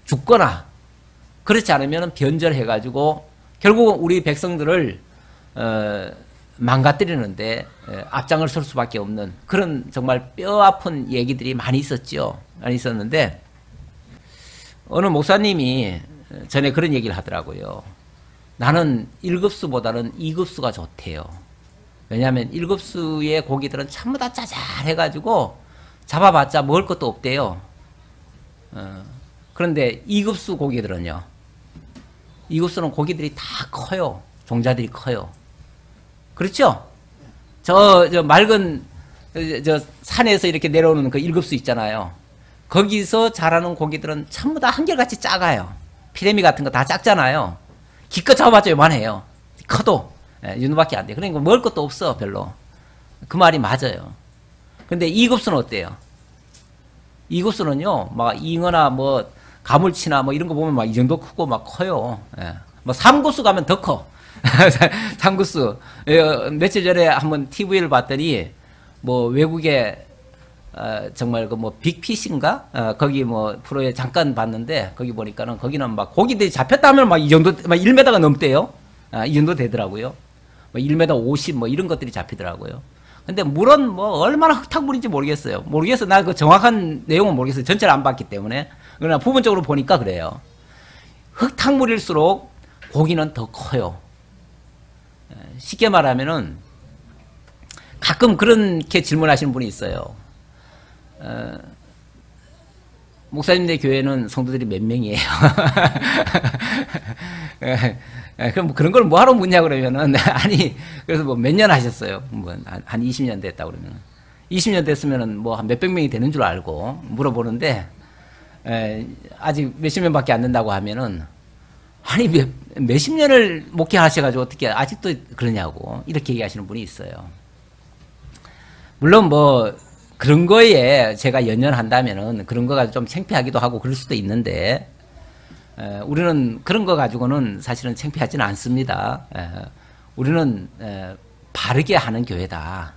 죽거나 그렇지 않으면 변절해가지고 결국은 우리 백성들을 망가뜨리는데 앞장을 설 수밖에 없는 그런 정말 뼈아픈 얘기들이 많이 있었죠. 많이 있었는데 어느 목사님이 전에 그런 얘기를 하더라고요. 나는 1급수보다는 2급수가 좋대요. 왜냐하면 1급수의 고기들은 전부 다 짜잘해가지고 잡아봤자 먹을 것도 없대요. 그런데 2급수 고기들은요. 2급수는 고기들이 다 커요. 종자들이 커요. 그렇죠? 저 맑은 저 산에서 이렇게 내려오는 그 1급수 있잖아요. 거기서 자라는 고기들은 전부 다 한결같이 작아요. 피레미 같은 거 다 작잖아요. 기껏 잡아봤자 요만해요. 커도 이 정도밖에 안 돼요. 그러니까 먹을 것도 없어, 별로. 그 말이 맞아요. 근데 2급수는 어때요? 2급수는요, 막 잉어나 뭐 가물치나 뭐 이런 거 보면 막 이 정도 크고 막 커요. 예. 뭐 3급수 가면 더 커. 3급수. 며칠 전에 한번 TV를 봤더니 뭐 외국에 정말 그 뭐 빅피쉬인가? 거기 뭐 프로에 잠깐 봤는데 거기 보니까는 거기는 막 고기들이 잡혔다 하면 막 이 정도, 막 1m가 넘대요. 이 정도 되더라고요. 뭐 1m 50 뭐 이런 것들이 잡히더라고요. 근데 물은 뭐 얼마나 흙탕물인지 모르겠어요. 모르겠어. 나 그 정확한 내용은 모르겠어요. 전체를 안 봤기 때문에. 그러나 부분적으로 보니까 그래요. 흙탕물일수록 고기는 더 커요. 쉽게 말하면은 가끔 그렇게 질문하시는 분이 있어요. 목사님네 교회는 성도들이 몇 명이에요? 그럼 그런 걸 뭐하러 묻냐 그러면은 아니 그래서 뭐 몇 년 하셨어요? 뭐 한 20년 됐다 그러면 20년 됐으면은 뭐 한 몇백 명이 되는 줄 알고 물어보는데 아직 몇십 명밖에 안 된다고 하면은 아니 몇십 년을 목회하셔가지고 어떻게 아직도 그러냐고 이렇게 얘기하시는 분이 있어요. 물론 뭐 그런 거에 제가 연연한다면은 그런 거 가지고 좀 창피하기도 하고 그럴 수도 있는데 우리는 그런 거 가지고는 사실은 창피하지는 않습니다. 우리는 바르게 하는 교회다.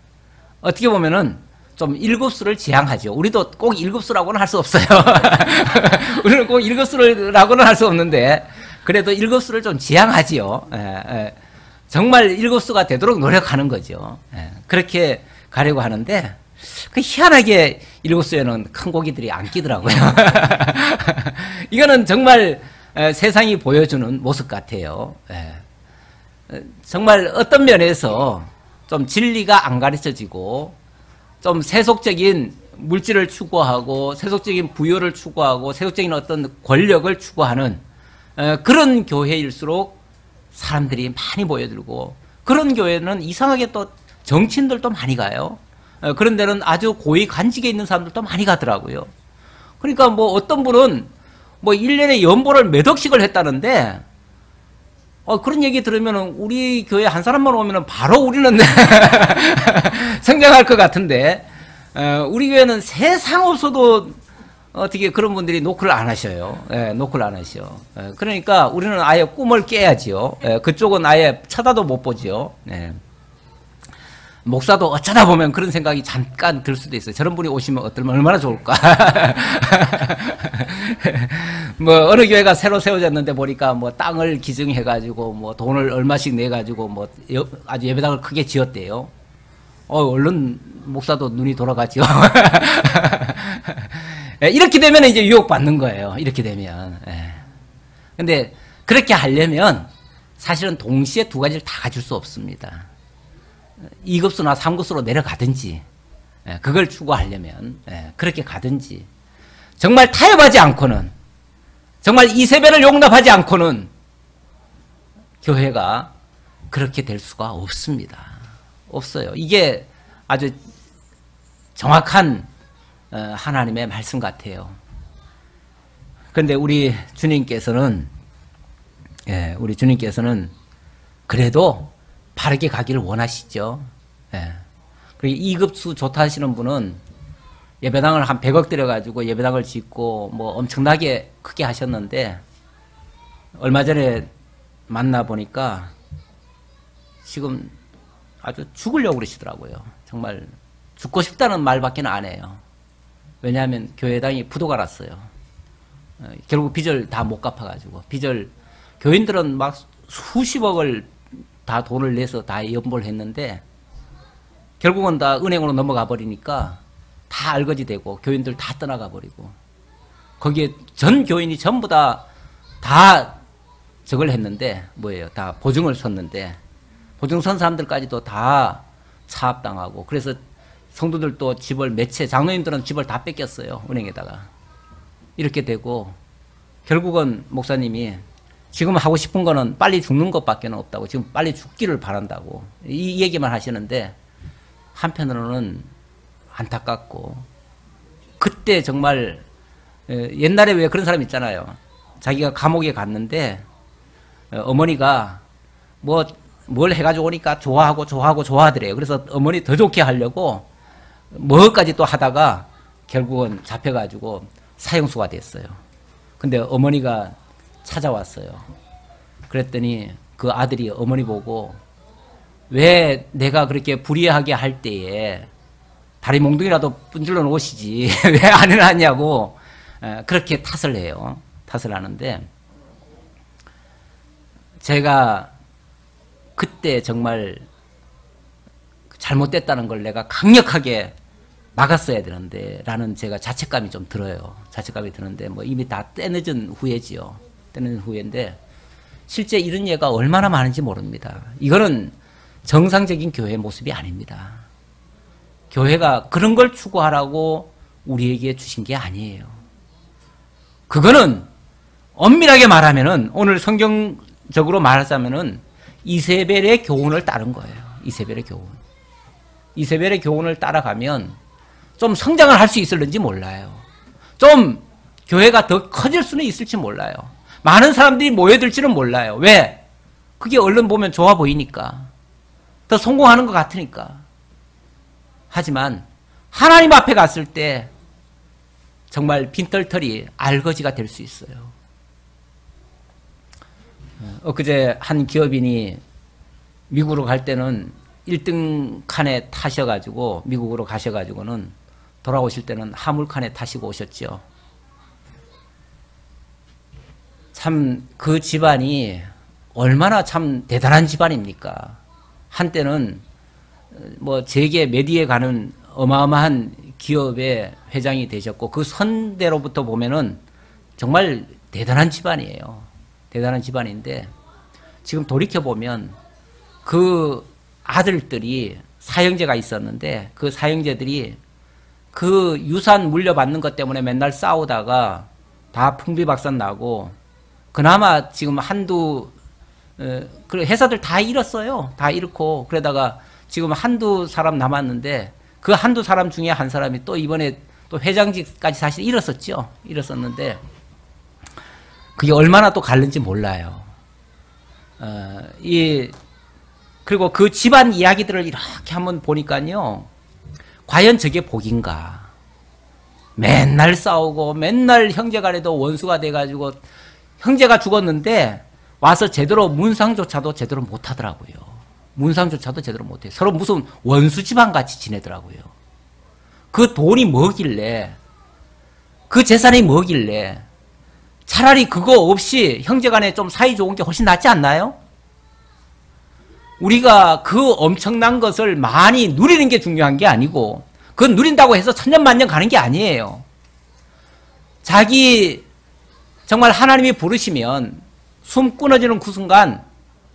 어떻게 보면은 좀 1급수를 지향하죠. 우리도 꼭 1급수라고는 할 수 없어요. 우리는 꼭 1급수라고는 할 수 없는데 그래도 1급수를 좀 지향하지요. 정말 1급수가 되도록 노력하는 거죠. 그렇게 가려고 하는데 그 희한하게 일곱수에는 큰 고기들이 안 끼더라고요. 이거는 정말 세상이 보여주는 모습 같아요. 정말 어떤 면에서 좀 진리가 안 가르쳐지고 좀 세속적인 물질을 추구하고 세속적인 부여를 추구하고 세속적인 어떤 권력을 추구하는 그런 교회일수록 사람들이 많이 모여들고, 그런 교회는 이상하게 또 정치인들도 많이 가요. 그런 데는 아주 고위 관직에 있는 사람들도 많이 가더라고요. 그러니까 뭐 어떤 분은 뭐 1년에 연보를 몇 억씩을 했다는데, 그런 얘기 들으면 우리 교회 한 사람만 오면 바로 우리는 성장할 것 같은데, 우리 교회는 세상 없어도 어떻게 그런 분들이 노크를 안 하셔요. 노크를 안 하셔. 그러니까 우리는 아예 꿈을 깨야지요. 그쪽은 아예 쳐다도 못 보지요. 목사도 어쩌다 보면 그런 생각이 잠깐 들 수도 있어요. 저런 분이 오시면 어떨면 얼마나 좋을까. 뭐 어느 교회가 새로 세워졌는데 보니까 뭐 땅을 기증해가지고 뭐 돈을 얼마씩 내가지고 뭐 아주 예배당을 크게 지었대요. 얼른 목사도 눈이 돌아가죠. 이렇게 되면 이제 유혹받는 거예요. 이렇게 되면. 근데 그렇게 하려면 사실은 동시에 두 가지를 다 가질 수 없습니다. 2급수나 3급수로 내려가든지, 그걸 추구하려면 그렇게 가든지, 정말 타협하지 않고는, 정말 이세배를 용납하지 않고는 교회가 그렇게 될 수가 없습니다. 없어요. 이게 아주 정확한 하나님의 말씀 같아요. 그런데 우리 주님께서는 그래도 바르게 가기를 원하시죠. 그리고 2급수 좋다 하시는 분은 예배당을 한 100억 들여가지고 예배당을 짓고 뭐 엄청나게 크게 하셨는데, 얼마 전에 만나보니까 지금 아주 죽으려고 그러시더라고요. 정말 죽고 싶다는 말밖에 안 해요. 왜냐하면 교회당이 부도가 났어요. 결국 빚을 다 못 갚아가지고, 교인들은 막 수십억을 다 돈을 내서 다 연보를 했는데 결국은 다 은행으로 넘어가 버리니까 다 알거지 되고 교인들 다 떠나가 버리고, 거기에 전 교인이 전부 다 저걸 했는데 뭐예요? 다 보증을 섰는데 보증 선 사람들까지도 다 차압당하고, 그래서 성도들도 집을 매채, 장로님들은 집을 다 뺏겼어요. 은행에다가. 이렇게 되고 결국은 목사님이 지금 하고 싶은 거는 빨리 죽는 것밖에 없다고, 지금 빨리 죽기를 바란다고 이 얘기만 하시는데, 한편으로는 안타깝고, 그때 정말 옛날에 왜 그런 사람 있잖아요. 자기가 감옥에 갔는데 어머니가 뭘 해가지고 오니까 좋아하더래요. 그래서 어머니 더 좋게 하려고 뭐까지 또 하다가 결국은 잡혀가지고 사형수가 됐어요. 근데 어머니가 찾아왔어요. 그랬더니 그 아들이 어머니 보고, 왜 내가 그렇게 불의하게 할 때에 다리 몽둥이라도 분질러 놓으시지 왜 안 해놨냐고 그렇게 탓을 해요. 탓을 하는데, 제가 그때 정말 잘못됐다는 걸 내가 강력하게 막았어야 되는데 라는 제가 자책감이 좀 들어요. 자책감이 드는데 뭐 이미 다 때늦은 후회지요. 때늦은 후회인데 실제 이런 예가 얼마나 많은지 모릅니다. 이거는 정상적인 교회의 모습이 아닙니다. 교회가 그런 걸 추구하라고 우리에게 주신 게 아니에요. 그거는 엄밀하게 말하면은, 오늘 성경적으로 말하자면은 이세벨의 교훈을 따른 거예요. 이세벨의 교훈. 이세벨의 교훈을 따라가면 좀 성장을 할 수 있을는지 몰라요. 좀 교회가 더 커질 수는 있을지 몰라요. 많은 사람들이 모여들지는 몰라요. 왜? 그게 얼른 보면 좋아 보이니까. 더 성공하는 것 같으니까. 하지만 하나님 앞에 갔을 때 정말 빈털털이 알거지가 될 수 있어요. 엊그제 한 기업인이 미국으로 갈 때는 1등 칸에 타셔가지고, 미국으로 가셔가지고는 돌아오실 때는 화물칸에 타시고 오셨죠. 참 그 집안이 얼마나 참 대단한 집안입니까? 한때는 뭐 재계 메디에 가는 어마어마한 기업의 회장이 되셨고 그 선대로부터 보면은 정말 대단한 집안이에요. 대단한 집안인데 지금 돌이켜보면 그 아들들이 사형제가 있었는데 그 사형제들이 그 유산 물려받는 것 때문에 맨날 싸우다가 다 풍비박산 나고 그나마 지금 한두 그 회사들 다 잃었어요. 다 잃고 그러다가 지금 한두 사람 남았는데 그 한두 사람 중에 한 사람이 또 이번에 또 회장직까지 사실 잃었었죠. 잃었었는데 그게 얼마나 또 갈른지 몰라요. 그리고 그 집안 이야기들을 이렇게 한번 보니까요. 과연 저게 복인가? 맨날 싸우고 맨날 형제간에도 원수가 돼가지고 형제가 죽었는데 와서 제대로 문상조차도 제대로 못하더라고요. 문상조차도 제대로 못해요. 서로 무슨 원수 집안같이 지내더라고요. 그 돈이 뭐길래 그 재산이 뭐길래 차라리 그거 없이 형제간에 좀 사이 좋은 게 훨씬 낫지 않나요? 우리가 그 엄청난 것을 많이 누리는 게 중요한 게 아니고 그건 누린다고 해서 천년만년 가는 게 아니에요. 자기 정말 하나님이 부르시면 숨 끊어지는 그 순간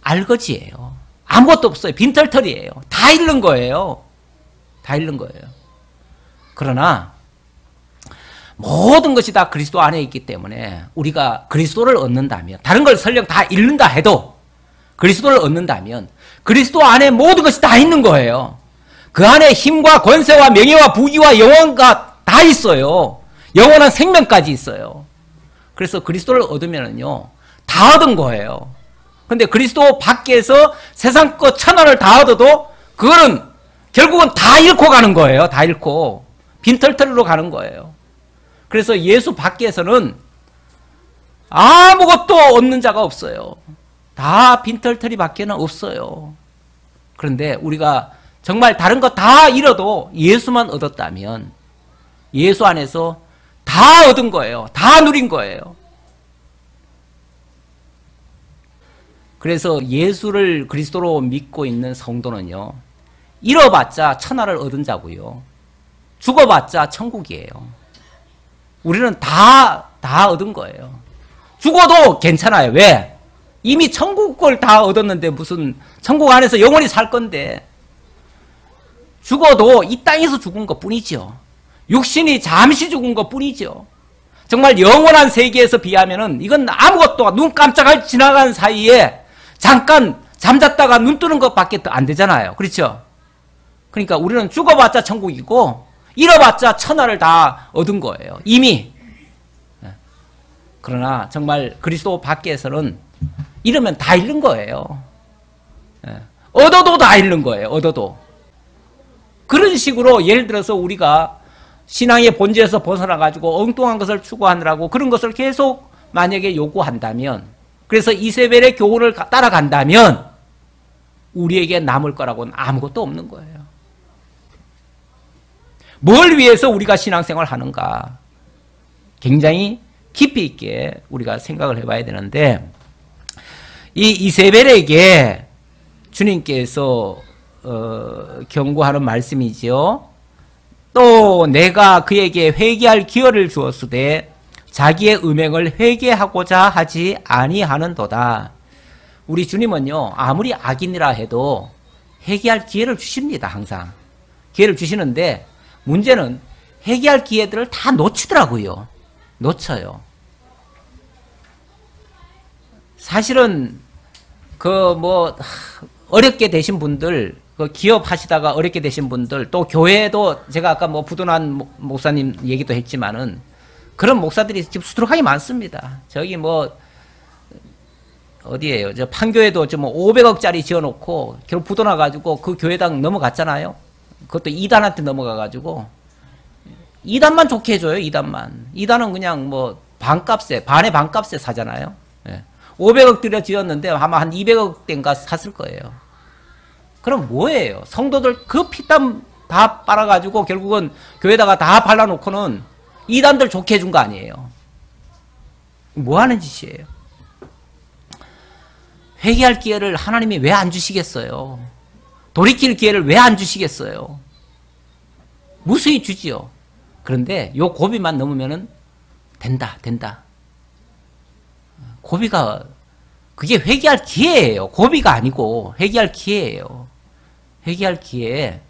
알거지예요. 아무것도 없어요. 빈털털이에요. 다 잃는 거예요. 다 잃는 거예요. 그러나 모든 것이 다 그리스도 안에 있기 때문에 우리가 그리스도를 얻는다면 다른 걸 설령 다 잃는다 해도 그리스도를 얻는다면 그리스도 안에 모든 것이 다 있는 거예요. 그 안에 힘과 권세와 명예와 부귀와 영원과 다 있어요. 영원한 생명까지 있어요. 그래서 그리스도를 얻으면은요 다 얻은 거예요. 근데 그리스도 밖에서 세상 것 천하를 다 얻어도 그거는 결국은 다 잃고 가는 거예요. 다 잃고 빈털터리로 가는 거예요. 그래서 예수 밖에서는 아무것도 얻는 자가 없어요. 다 빈털터리 밖에는 없어요. 그런데 우리가 정말 다른 거 다 잃어도 예수만 얻었다면 예수 안에서 다 얻은 거예요. 다 누린 거예요. 그래서 예수를 그리스도로 믿고 있는 성도는요. 잃어봤자 천하를 얻은 자고요. 죽어봤자 천국이에요. 우리는 다 얻은 거예요. 죽어도 괜찮아요. 왜? 이미 천국을 다 얻었는데 무슨 천국 안에서 영원히 살 건데 죽어도 이 땅에서 죽은 것 뿐이죠. 육신이 잠시 죽은 것 뿐이죠. 정말 영원한 세계에서 비하면은 이건 아무것도 눈 깜짝할 지나간 사이에 잠깐 잠잤다가 눈 뜨는 것밖에 안 되잖아요. 그렇죠? 그러니까 우리는 죽어봤자 천국이고 잃어봤자 천하를 다 얻은 거예요. 이미. 그러나 정말 그리스도 밖에서는 잃으면 다 잃는 거예요. 얻어도 다 잃는 거예요. 얻어도. 그런 식으로 예를 들어서 우리가 신앙의 본질에서 벗어나가지고 엉뚱한 것을 추구하느라고 그런 것을 계속 만약에 요구한다면 그래서 이세벨의 교훈을 따라간다면 우리에게 남을 거라고는 아무것도 없는 거예요. 뭘 위해서 우리가 신앙생활을 하는가 굉장히 깊이 있게 우리가 생각을 해봐야 되는데 이 이세벨에게 주님께서 경고하는 말씀이지요. 또 내가 그에게 회개할 기회를 주었으되 자기의 음행을 회개하고자 하지 아니하는도다. 우리 주님은요 아무리 악인이라 해도 회개할 기회를 주십니다. 항상 기회를 주시는데 문제는 회개할 기회들을 다 놓치더라고요. 놓쳐요. 사실은 어렵게 되신 분들, 기업 하시다가 어렵게 되신 분들, 또 교회도 제가 아까 부도난 목사님 얘기도 했지만은 그런 목사들이 지금 수두룩하게 많습니다. 저기 어디에요? 저 판교에도 500억짜리 지어놓고 결국 부도나가지고 그 교회당 넘어갔잖아요. 그것도 이단한테 넘어가가지고 이단만 좋게 해줘요. 이단은 그냥 반값에 반의 반값에 사잖아요. 500억 들여 지었는데 아마 한 200억 대인가 샀을 거예요. 그럼 뭐예요? 성도들 그 피땀 다 빨아가지고 결국은 교회다가 다 발라놓고는 이단들 좋게 해준 거 아니에요. 뭐 하는 짓이에요? 회개할 기회를 하나님이 왜 안 주시겠어요? 돌이킬 기회를 왜 안 주시겠어요? 무수히 주지요. 그런데 요 고비만 넘으면은 된다. 고비가 그게 회개할 기회예요. 고비가 아니고 회개할 기회예요. 회개할 기회에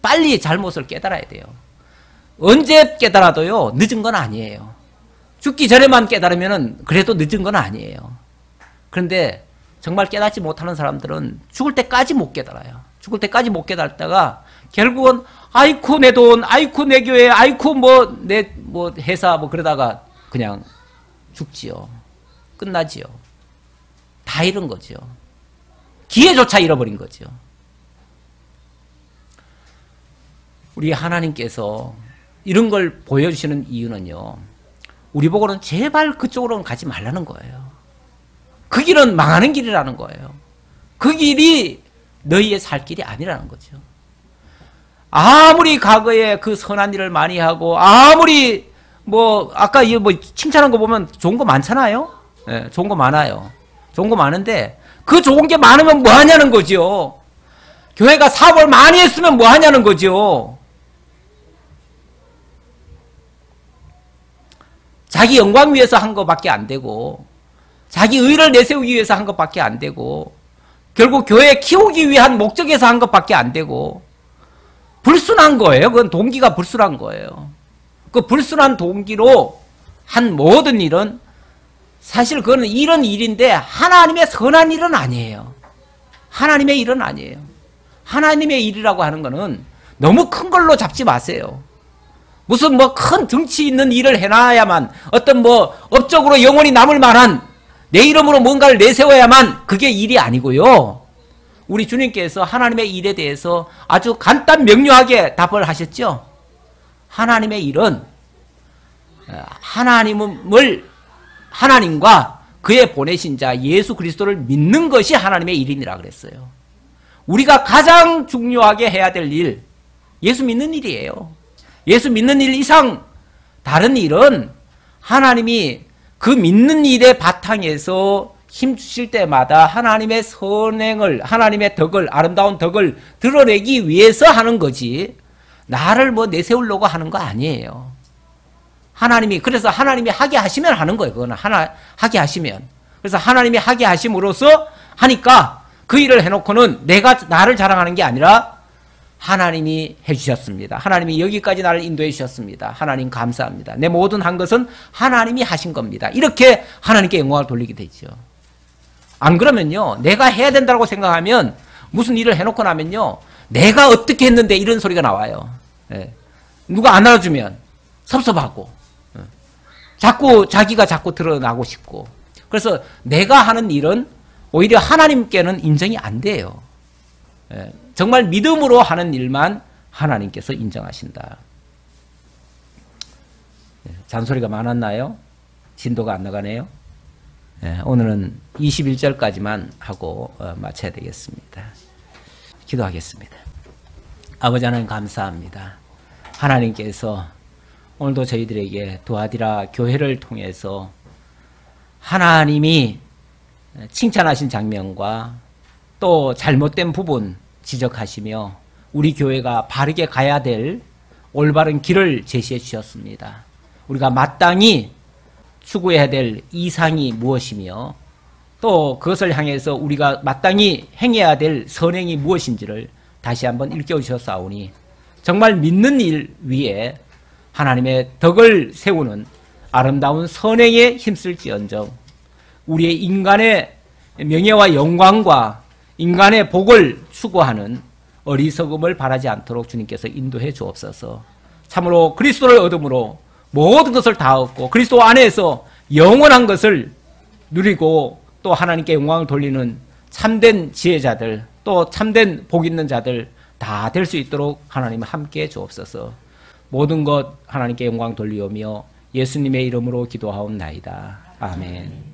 빨리 잘못을 깨달아야 돼요. 언제 깨달아도요, 늦은 건 아니에요. 죽기 전에만 깨달으면은 그래도 늦은 건 아니에요. 그런데 정말 깨닫지 못하는 사람들은 죽을 때까지 못 깨달아요. 죽을 때까지 못 깨달다가 결국은 아이쿠 내 돈, 아이쿠 내 교회, 아이쿠 내 회사 그러다가 그냥 죽지요. 끝나지요. 다 잃은 거죠. 기회조차 잃어버린 거죠. 우리 하나님께서 이런 걸 보여주시는 이유는요, 우리 보고는 제발 그쪽으로는 가지 말라는 거예요. 그 길은 망하는 길이라는 거예요. 그 길이 너희의 살 길이 아니라는 거죠. 아무리 과거에 그 선한 일을 많이 하고, 아무리 아까 칭찬한 거 보면 좋은 거 많잖아요. 네, 좋은 거 많아요. 좋은 거 많은데 그 좋은 게 많으면 뭐 하냐는 거죠. 교회가 사업을 많이 했으면 뭐 하냐는 거죠. 자기 영광 위해서 한 것밖에 안 되고, 자기 의를 내세우기 위해서 한 것밖에 안 되고, 결국 교회 키우기 위한 목적에서 한 것밖에 안 되고, 불순한 거예요. 그건 동기가 불순한 거예요. 그 불순한 동기로 한 모든 일은 사실 그거는 이런 일인데 하나님의 선한 일은 아니에요. 하나님의 일은 아니에요. 하나님의 일이라고 하는 거는 너무 큰 걸로 잡지 마세요. 무슨 큰 덩치 있는 일을 해놔야만, 어떤 업적으로 영원히 남을 만한 내 이름으로 뭔가를 내세워야만 그게 일이 아니고요. 우리 주님께서 하나님의 일에 대해서 아주 간단 명료하게 답을 하셨죠. 하나님의 일은 하나님과 그의 보내신 자 예수 그리스도를 믿는 것이 하나님의 일이라 그랬어요. 우리가 가장 중요하게 해야 될 일, 예수 믿는 일이에요. 예수 믿는 일 이상 다른 일은 하나님이 그 믿는 일의 바탕에서 힘 주실 때마다 하나님의 선행을, 하나님의 덕을, 아름다운 덕을 드러내기 위해서 하는 거지, 나를 내세우려고 하는 거 아니에요. 그래서 하나님이 하게 하시면 하는 거예요. 그거는 하게 하시면. 그래서 하나님이 하게 하심으로써 하니까 그 일을 해놓고는 나를 자랑하는 게 아니라 하나님이 해주셨습니다. 하나님이 여기까지 나를 인도해 주셨습니다. 하나님 감사합니다. 내 모든 한 것은 하나님이 하신 겁니다. 이렇게 하나님께 영광을 돌리게 되죠. 안 그러면요, 내가 해야 된다고 생각하면 무슨 일을 해놓고 나면요, 내가 어떻게 했는데 이런 소리가 나와요. 누가 안 알아주면 섭섭하고, 자기가 자꾸 드러나고 싶고, 그래서 내가 하는 일은 오히려 하나님께는 인정이 안 돼요. 정말 믿음으로 하는 일만 하나님께서 인정하신다. 잔소리가 많았나요? 진도가 안 나가네요. 오늘은 21절까지만 하고 마쳐야 되겠습니다. 기도하겠습니다. 아버지 하나님 감사합니다. 하나님께서 오늘도 저희들에게 두아디라 교회를 통해서 하나님이 칭찬하신 장면과 또 잘못된 부분 지적하시며 우리 교회가 바르게 가야 될 올바른 길을 제시해 주셨습니다. 우리가 마땅히 추구해야 될 이상이 무엇이며 또 그것을 향해서 우리가 마땅히 행해야 될 선행이 무엇인지를 다시 한번 일깨우셨사오니 정말 믿는 일 위에 하나님의 덕을 세우는 아름다운 선행에 힘쓸지언정 우리의 인간의 명예와 영광과 인간의 복을 추구하는 어리석음을 바라지 않도록 주님께서 인도해 주옵소서. 참으로 그리스도를 얻음으로 모든 것을 다 얻고 그리스도 안에서 영원한 것을 누리고 또 하나님께 영광을 돌리는 참된 지혜자들 또 참된 복 있는 자들 다 될 수 있도록 하나님 함께 주옵소서. 모든 것 하나님께 영광 돌리오며 예수님의 이름으로 기도하옵나이다. 아멘.